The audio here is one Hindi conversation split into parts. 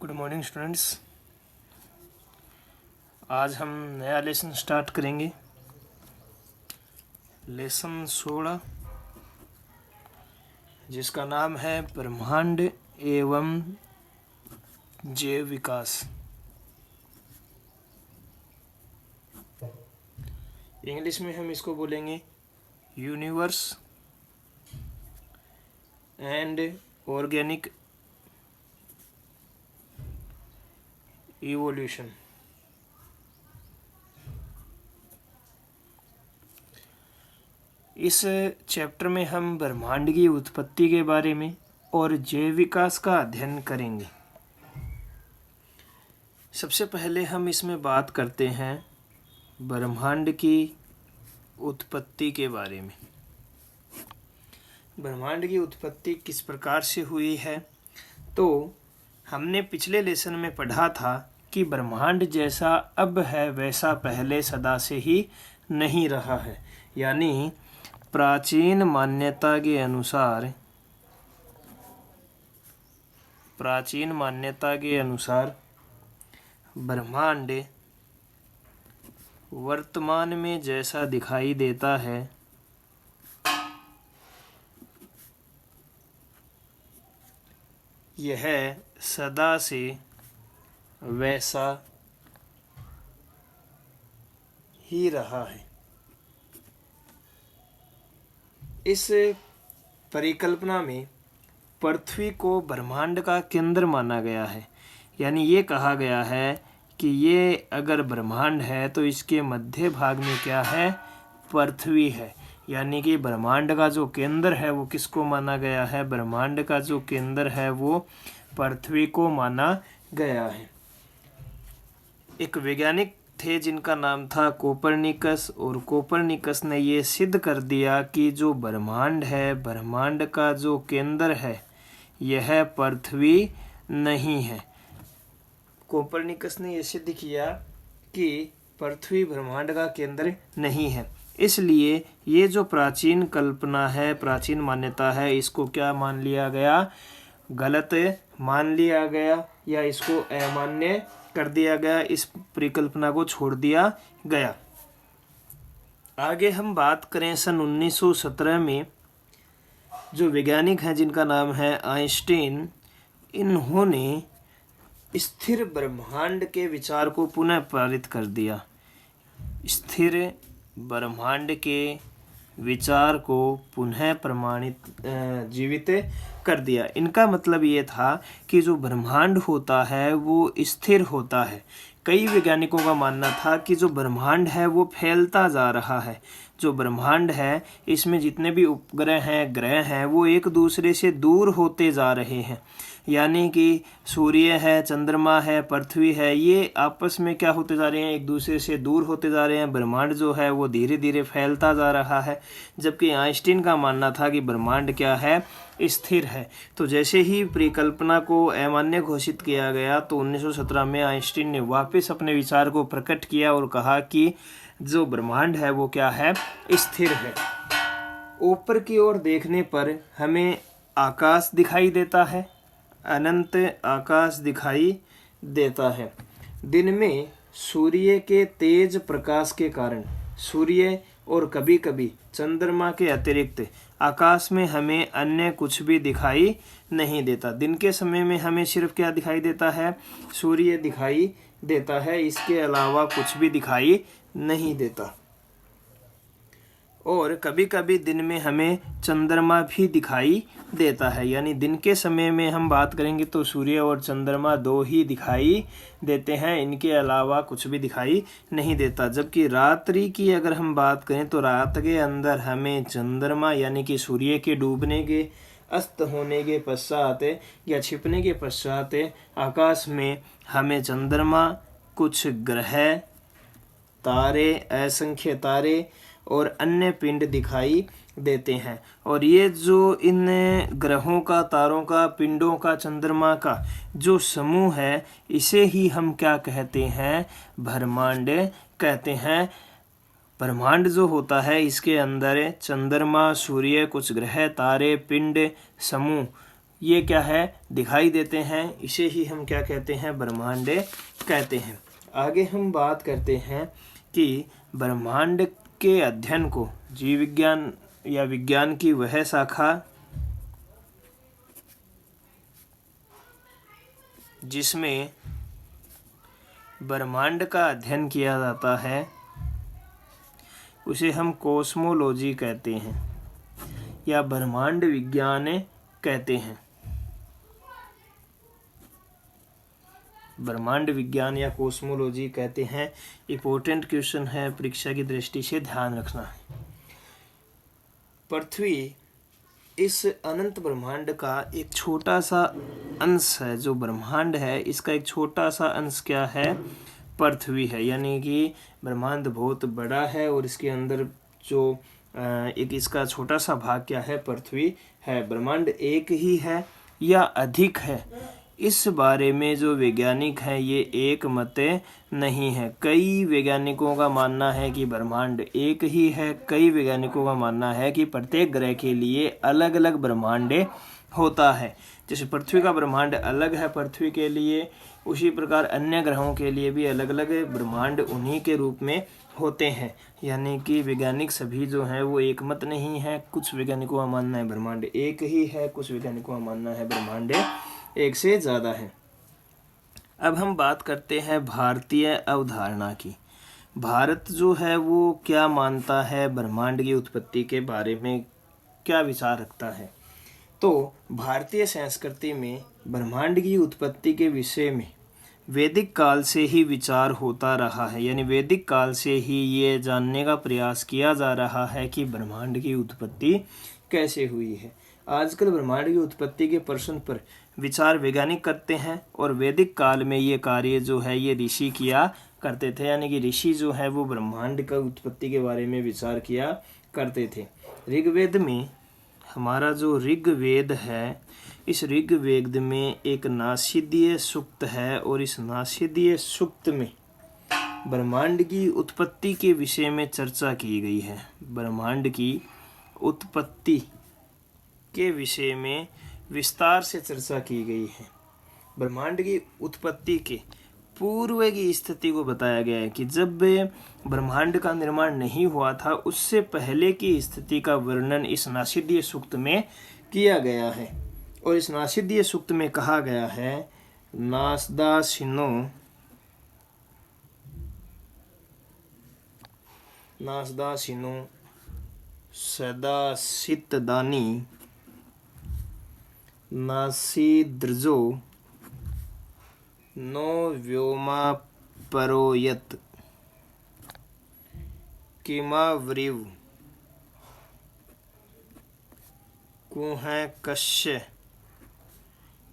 Good morning students. आज हम नया लेसन स्टार्ट करेंगे। लेसन 16 जिसका नाम है ब्रह्मांड एवं जैव विकास। इंग्लिश में हम इसको बोलेंगे यूनिवर्स एंड ऑर्गेनिक इवोल्यूशन। इस चैप्टर में हम ब्रह्मांड की उत्पत्ति के बारे में और जैव विकास का अध्ययन करेंगे। सबसे पहले हम इसमें बात करते हैं ब्रह्मांड की उत्पत्ति के बारे में। ब्रह्मांड की उत्पत्ति किस प्रकार से हुई है, तो हमने पिछले लेसन में पढ़ा था कि ब्रह्मांड जैसा अब है वैसा पहले सदा से ही नहीं रहा है। यानी प्राचीन मान्यता के अनुसार ब्रह्मांड वर्तमान में जैसा दिखाई देता है यह सदा से वैसा ही रहा है। इस परिकल्पना में पृथ्वी को ब्रह्मांड का केंद्र माना गया है। यानी ये कहा गया है कि ये अगर ब्रह्मांड है तो इसके मध्य भाग में क्या है, पृथ्वी है। यानी कि ब्रह्मांड का जो केंद्र है वो किसको माना गया है, ब्रह्मांड का जो केंद्र है वो पृथ्वी को माना गया है। एक वैज्ञानिक थे जिनका नाम था कोपरनिकस, और कोपरनिकस ने ये सिद्ध कर दिया कि जो ब्रह्मांड है, ब्रह्मांड का जो केंद्र है यह पृथ्वी नहीं है। कोपरनिकस ने यह सिद्ध किया कि पृथ्वी ब्रह्मांड का केंद्र नहीं है। इसलिए ये जो प्राचीन कल्पना है, प्राचीन मान्यता है, इसको क्या मान लिया गया, गलत मान लिया गया या इसको अमान्य कर दिया गया। इस परिकल्पना को छोड़ दिया गया। आगे हम बात करें सन 1917 में जो वैज्ञानिक हैं जिनका नाम है आइंस्टीन, इन्होंने स्थिर ब्रह्मांड के विचार को पुनः पारित कर दिया। स्थिर ब्रह्मांड के विचार को पुनः जीवित कर दिया। इनका मतलब ये था कि जो ब्रह्मांड होता है वो स्थिर होता है। कई वैज्ञानिकों का मानना था कि जो ब्रह्मांड है वो फैलता जा रहा है। जो ब्रह्मांड है इसमें जितने भी उपग्रह हैं, ग्रह हैं, वो एक दूसरे से दूर होते जा रहे हैं। यानी कि सूर्य है, चंद्रमा है, पृथ्वी है, ये आपस में क्या होते जा रहे हैं, एक दूसरे से दूर होते जा रहे हैं। ब्रह्मांड जो है वो धीरे धीरे फैलता जा रहा है। जबकि आइंस्टीन का मानना था कि ब्रह्मांड क्या है, स्थिर है। तो जैसे ही परिकल्पना को अमान्य घोषित किया गया तो 1917 में आइंस्टीन ने वापस अपने विचार को प्रकट किया और कहा कि जो ब्रह्मांड है वो क्या है, स्थिर है। ऊपर की ओर देखने पर हमें आकाश दिखाई देता है, अनंत आकाश दिखाई देता है। दिन में सूर्य के तेज प्रकाश के कारण सूर्य और कभी कभी चंद्रमा के अतिरिक्त आकाश में हमें अन्य कुछ भी दिखाई नहीं देता। दिन के समय में हमें सिर्फ क्या दिखाई देता है, सूर्य दिखाई देता है, इसके अलावा कुछ भी दिखाई नहीं देता। और कभी कभी दिन में हमें चंद्रमा भी दिखाई देता है। यानी दिन के समय में हम बात करेंगे तो सूर्य और चंद्रमा दो ही दिखाई देते हैं, इनके अलावा कुछ भी दिखाई नहीं देता। जबकि रात्रि की अगर हम बात करें तो रात के अंदर हमें चंद्रमा यानी कि सूर्य के डूबने के, अस्त होने के पश्चात या छिपने के पश्चात आकाश में हमें चंद्रमा, कुछ ग्रह, तारे, असंख्य तारे और अन्य पिंड दिखाई देते हैं। और ये जो इन ग्रहों का, तारों का, पिंडों का, चंद्रमा का जो समूह है इसे ही हम क्या कहते हैं, ब्रह्मांड कहते हैं। ब्रह्मांड जो होता है इसके अंदर चंद्रमा, सूर्य, कुछ ग्रह, तारे, पिंड, समूह ये क्या है, दिखाई देते हैं, इसे ही हम क्या कहते हैं, ब्रह्मांड कहते हैं। आगे हम बात करते हैं कि ब्रह्मांड के अध्ययन को जीव विज्ञान या विज्ञान की वह शाखा जिसमें ब्रह्मांड का अध्ययन किया जाता है उसे हम कॉस्मोलॉजी कहते हैं या ब्रह्मांड विज्ञान कहते हैं। ब्रह्मांड विज्ञान या कॉस्मोलॉजी कहते हैं। इंपॉर्टेंट क्वेश्चन है, परीक्षा की दृष्टि से ध्यान रखना है। पृथ्वी इस अनंत ब्रह्मांड का एक छोटा सा अंश है। जो ब्रह्मांड है इसका एक छोटा सा अंश क्या है, पृथ्वी है। यानी कि ब्रह्मांड बहुत बड़ा है और इसके अंदर जो एक इसका छोटा सा भाग क्या है, पृथ्वी है। ब्रह्मांड एक ही है या अधिक है, इस बारे में जो वैज्ञानिक हैं ये एक मत नहीं है। कई वैज्ञानिकों का मानना है कि ब्रह्मांड एक ही है, कई वैज्ञानिकों का मानना है कि प्रत्येक ग्रह के लिए अलग अलग ब्रह्मांड होता है। जैसे पृथ्वी का ब्रह्मांड अलग है पृथ्वी के लिए, उसी प्रकार अन्य ग्रहों के लिए भी अलग अलग ब्रह्मांड उन्हीं के रूप में होते हैं। यानी कि वैज्ञानिक सभी जो हैं वो एक मत नहीं है। कुछ वैज्ञानिकों का मानना है ब्रह्मांड एक ही है, कुछ वैज्ञानिकों का मानना है ब्रह्मांड एक से ज़्यादा है। अब हम बात करते हैं भारतीय अवधारणा की। भारत जो है वो क्या मानता है, ब्रह्मांड की उत्पत्ति के बारे में क्या विचार रखता है। तो भारतीय संस्कृति में ब्रह्मांड की उत्पत्ति के विषय में वैदिक काल से ही विचार होता रहा है। यानी वैदिक काल से ही ये जानने का प्रयास किया जा रहा है कि ब्रह्मांड की उत्पत्ति कैसे हुई है। आजकल ब्रह्मांड की उत्पत्ति के प्रश्न पर विचार वैज्ञानिक करते हैं और वैदिक काल में ये कार्य जो है ये ऋषि किया करते थे। यानी कि ऋषि जो है वो ब्रह्मांड का उत्पत्ति के बारे में विचार किया करते थे। ऋग्वेद में, हमारा जो ऋग्वेद है, इस ऋग्वेद में एक नासिदीय सूक्त है और इस नासिदीय सूक्त में ब्रह्मांड की उत्पत्ति के विषय में चर्चा की गई है। ब्रह्मांड की उत्पत्ति के विषय में विस्तार से चर्चा की गई है। ब्रह्मांड की उत्पत्ति के पूर्व की स्थिति को बताया गया है कि जब ब्रह्मांड का निर्माण नहीं हुआ था उससे पहले की स्थिति का वर्णन इस नासिदीय सूक्त में किया गया है। और इस नासिदीय सूक्त में कहा गया है, नासदासिनो सदासितदानी नासीदृजो नो व्योमा परोयत किमावृव कुह कश्य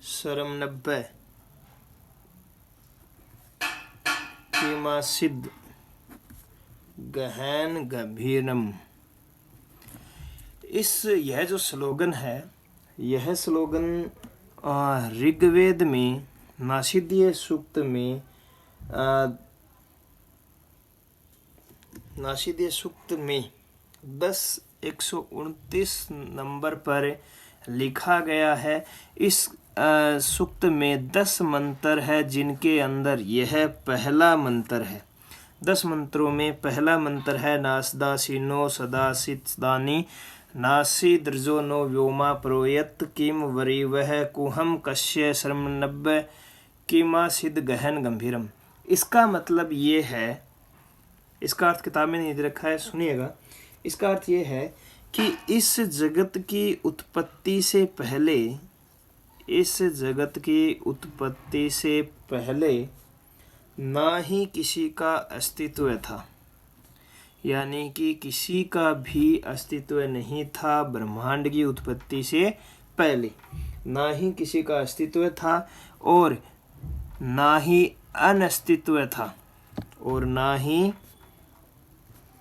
सरमनब्बे किमासिद गहन गंभीरम। यह जो स्लोगन है, यह स्लोगन ऋग्वेद में नासिदीय सूक्त में 10:129 नंबर पर लिखा गया है। इस सूक्त में 10 मंत्र है जिनके अंदर यह पहला मंत्र है। 10 मंत्रों में पहला मंत्र है नासदासिनो सदासितदानी नासीदृजो नो व्योमा प्रोयत किम वरीवह कुहम कश्य सरमनब्बे किमासिद गहन गंभीरम। इसका मतलब ये है, इसका अर्थ किताब में नहीं दे रखा है, सुनिएगा। इसका अर्थ ये है कि इस जगत की उत्पत्ति से पहले, इस जगत की उत्पत्ति से पहले ना ही किसी का अस्तित्व था। यानी कि किसी का भी अस्तित्व नहीं था ब्रह्मांड की उत्पत्ति से पहले। ना ही किसी का अस्तित्व था और ना ही अनस्तित्व था, और ना ही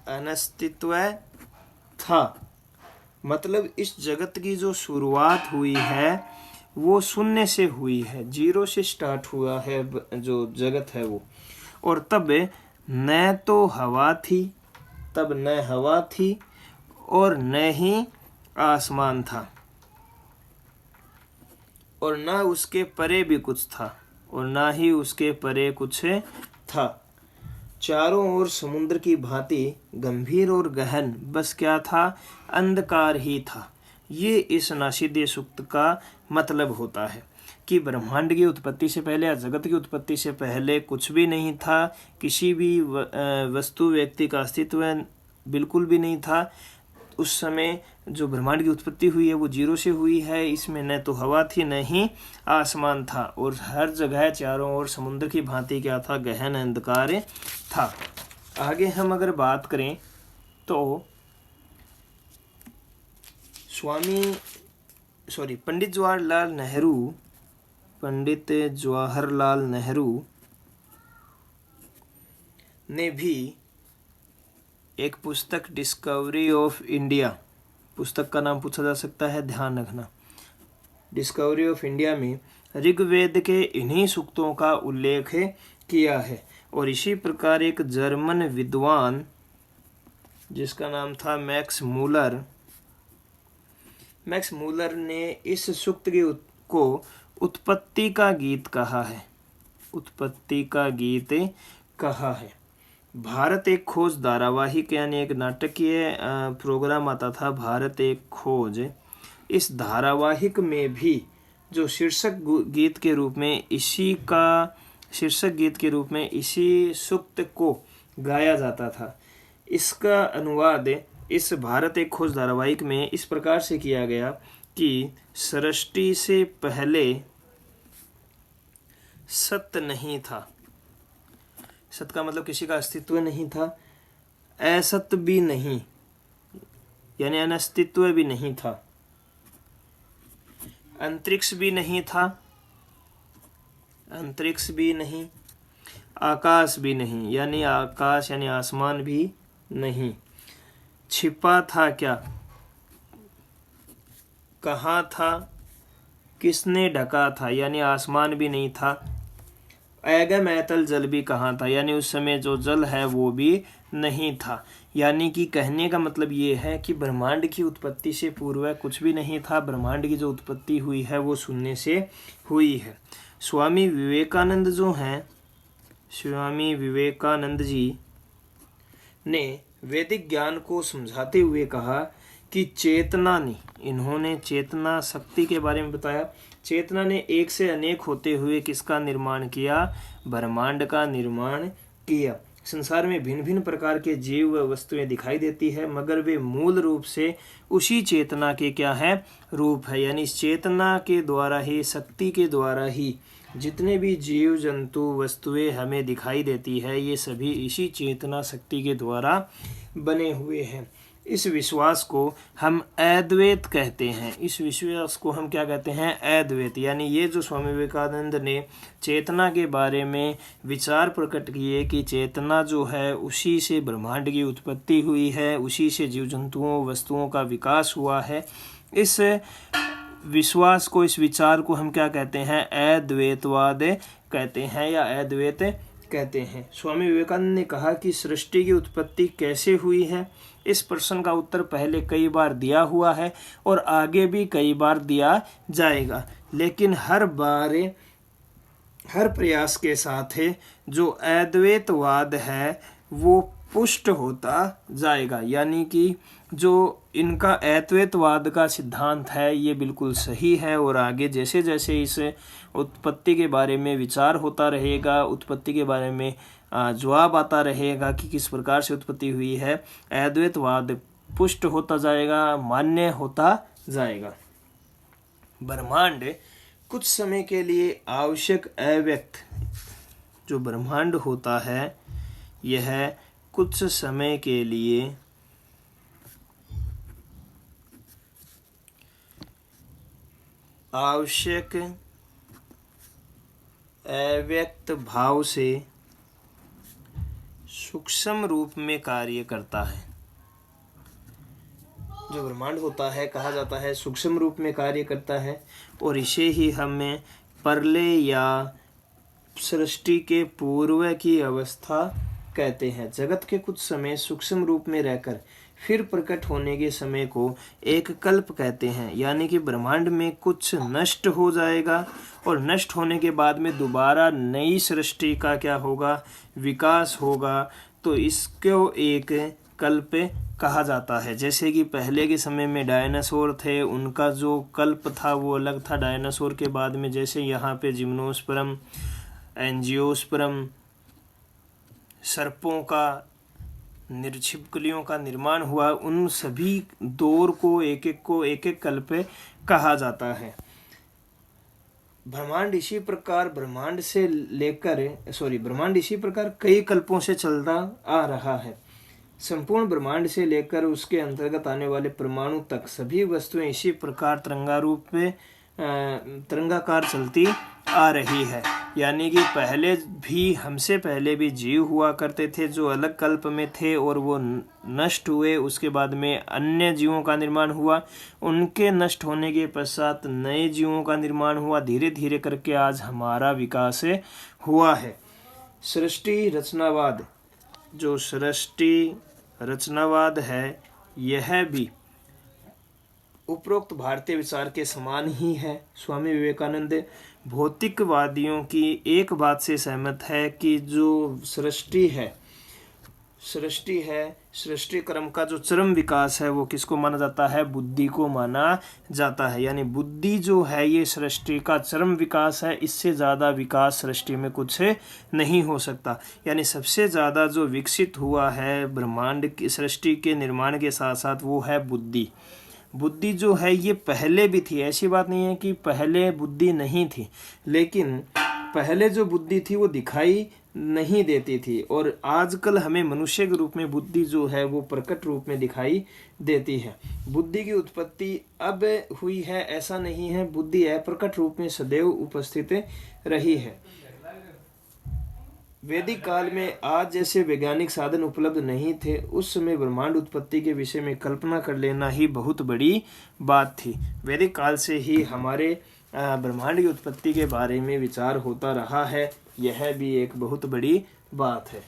अनस्तित्व था। मतलब इस जगत की जो शुरुआत हुई है वो शून्य से हुई है, 0 से स्टार्ट हुआ है जो जगत है वो। और तब न तो हवा थी, तब न हवा थी और न ही आसमान था। और न उसके परे भी कुछ था, और ना ही उसके परे कुछ था। चारों ओर समुद्र की भांति गंभीर और गहन, बस क्या था, अंधकार ही था। ये इस नासिद्य सूक्त का मतलब होता है कि ब्रह्मांड की उत्पत्ति से पहले या जगत की उत्पत्ति से पहले कुछ भी नहीं था। किसी भी वस्तु व्यक्ति का अस्तित्व बिल्कुल भी नहीं था। उस समय जो ब्रह्मांड की उत्पत्ति हुई है वो जीरो से हुई है। इसमें न तो हवा थी न ही आसमान था, और हर जगह चारों ओर समुद्र की भांति क्या था, गहन अंधकार था। आगे हम अगर बात करें तो पंडित जवाहरलाल नेहरू ने भी एक पुस्तक डिस्कवरी ऑफ इंडिया, पुस्तक का नाम पूछा जा सकता है, ध्यान रखना। डिस्कवरी ऑफ इंडिया में ऋग्वेद के इन्हीं सूक्तों का उल्लेख किया है। और इसी प्रकार एक जर्मन विद्वान जिसका नाम था मैक्स मूलर ने इस सूक्त को उत्पत्ति का गीत कहा है। भारत एक खोज धारावाहिक यानी एक नाटकीय प्रोग्राम आता था, भारत एक खोज। इस धारावाहिक में भी जो शीर्षक गीत के रूप में इसी सूक्त को गाया जाता था। इसका अनुवाद इस भारत एक खोज धारावाहिक में इस प्रकार से किया गया कि सृष्टि से पहले सत्य नहीं था। सत्य का मतलब किसी का अस्तित्व नहीं था, असत्य भी नहीं, यानी अनस्तित्व भी नहीं था, अंतरिक्ष भी नहीं, आकाश भी नहीं, यानी आकाश यानी आसमान भी नहीं। छिपा था क्या, कहाँ था, किसने ढका था, यानी आसमान भी नहीं था। अगम ऐतल जल भी कहाँ था, यानी उस समय जो जल है वो भी नहीं था। यानी कि कहने का मतलब ये है कि ब्रह्मांड की उत्पत्ति से पूर्व कुछ भी नहीं था। ब्रह्मांड की जो उत्पत्ति हुई है वो शून्य से हुई है। स्वामी विवेकानंद जी ने वैदिक ज्ञान को समझाते हुए कहा कि इन्होंने चेतना शक्ति के बारे में बताया। चेतना ने एक से अनेक होते हुए किसका निर्माण किया, ब्रह्मांड का निर्माण किया। संसार में भिन्न भिन्न प्रकार के जीव व वस्तुएं दिखाई देती है, मगर वे मूल रूप से उसी चेतना के क्या है, रूप है। यानी इस चेतना के द्वारा ही, शक्ति के द्वारा ही जितने भी जीव जंतु वस्तुएं हमें दिखाई देती है, ये सभी इसी चेतना शक्ति के द्वारा बने हुए हैं। इस विश्वास को हम अद्वैत कहते हैं। इस विश्वास को हम क्या कहते हैं, अद्वैत। यानी ये जो स्वामी विवेकानंद ने चेतना के बारे में विचार प्रकट किए कि चेतना जो है उसी से ब्रह्मांड की उत्पत्ति हुई है, उसी से जीव जंतुओं वस्तुओं का विकास हुआ है। इस विश्वास को, इस विचार को हम क्या कहते हैं, अद्वैतवाद कहते हैं या अद्वैत कहते हैं। स्वामी विवेकानंद ने कहा कि सृष्टि की उत्पत्ति कैसे हुई है, इस प्रश्न का उत्तर पहले कई बार दिया हुआ है और आगे भी कई बार दिया जाएगा, लेकिन हर बार हर प्रयास के साथ जो अद्वैतवाद है वो पुष्ट होता जाएगा। यानी कि जो इनका अद्वैतवाद का सिद्धांत है ये बिल्कुल सही है, और आगे जैसे जैसे इस उत्पत्ति के बारे में विचार होता रहेगा, उत्पत्ति के बारे में जवाब आता रहेगा कि किस प्रकार से उत्पत्ति हुई है, अद्वैतवाद पुष्ट होता जाएगा, मान्य होता जाएगा। ब्रह्मांड कुछ समय के लिए आवश्यक अव्यक्त, जो ब्रह्मांड होता है यह कुछ समय के लिए आवश्यक अव्यक्त भाव से सूक्ष्म रूप में कार्य करता है। जो ब्रह्मांड होता है कहा जाता है सूक्ष्म रूप में कार्य करता है, और इसे ही हमें प्रलय या सृष्टि के पूर्व की अवस्था कहते हैं। जगत के कुछ समय सूक्ष्म रूप में रहकर फिर प्रकट होने के समय को एक कल्प कहते हैं। यानी कि ब्रह्मांड में कुछ नष्ट हो जाएगा और नष्ट होने के बाद में दोबारा नई सृष्टि का क्या होगा, विकास होगा। तो इसको एक कल्प कहा जाता है। जैसे कि पहले के समय में डायनासोर थे, उनका जो कल्प था वो अलग था। डायनासोर के बाद में जैसे यहाँ पे जिम्नोस्पर्म, एंजियोस्पर्म, सर्पों का, छिपकलियों का निर्माण हुआ, उन सभी दौर को एक एक कल्प कहा जाता है। ब्रह्मांड इसी प्रकार कई कल्पों से चलता आ रहा है। संपूर्ण ब्रह्मांड से लेकर उसके अंतर्गत आने वाले परमाणु तक सभी वस्तुएं इसी प्रकार तरंगाकार चलती आ रही है। यानी कि हमसे पहले भी जीव हुआ करते थे जो अलग कल्प में थे और वो नष्ट हुए। उसके बाद में अन्य जीवों का निर्माण हुआ, उनके नष्ट होने के पश्चात नए जीवों का निर्माण हुआ। धीरे धीरे करके आज हमारा विकास हुआ है। सृष्टि रचनावाद, जो सृष्टि रचनावाद है, यह भी उपरोक्त भारतीय विचार के समान ही है। स्वामी विवेकानंद भौतिकवादियों की एक बात से सहमत है कि जो सृष्टि है, सृष्टि क्रम का जो चरम विकास है वो किसको माना जाता है, बुद्धि को माना जाता है। यानी बुद्धि जो है ये सृष्टि का चरम विकास है, इससे ज़्यादा विकास सृष्टि में कुछ नहीं हो सकता। यानी सबसे ज़्यादा जो विकसित हुआ है ब्रह्मांड की सृष्टि के निर्माण के साथ साथ वो है बुद्धि। बुद्धि जो है ये पहले भी थी, ऐसी बात नहीं है कि पहले बुद्धि नहीं थी, लेकिन पहले जो बुद्धि थी वो दिखाई नहीं देती थी और आजकल हमें मनुष्य के रूप में बुद्धि जो है वो प्रकट रूप में दिखाई देती है। बुद्धि की उत्पत्ति अब हुई है ऐसा नहीं है, बुद्धि है प्रकट रूप में सदैव उपस्थित रही है। वैदिक काल में आज जैसे वैज्ञानिक साधन उपलब्ध नहीं थे, उस समय ब्रह्मांड उत्पत्ति के विषय में कल्पना कर लेना ही बहुत बड़ी बात थी। वैदिक काल से ही हमारे ब्रह्मांड की उत्पत्ति के बारे में विचार होता रहा है, यह भी एक बहुत बड़ी बात है।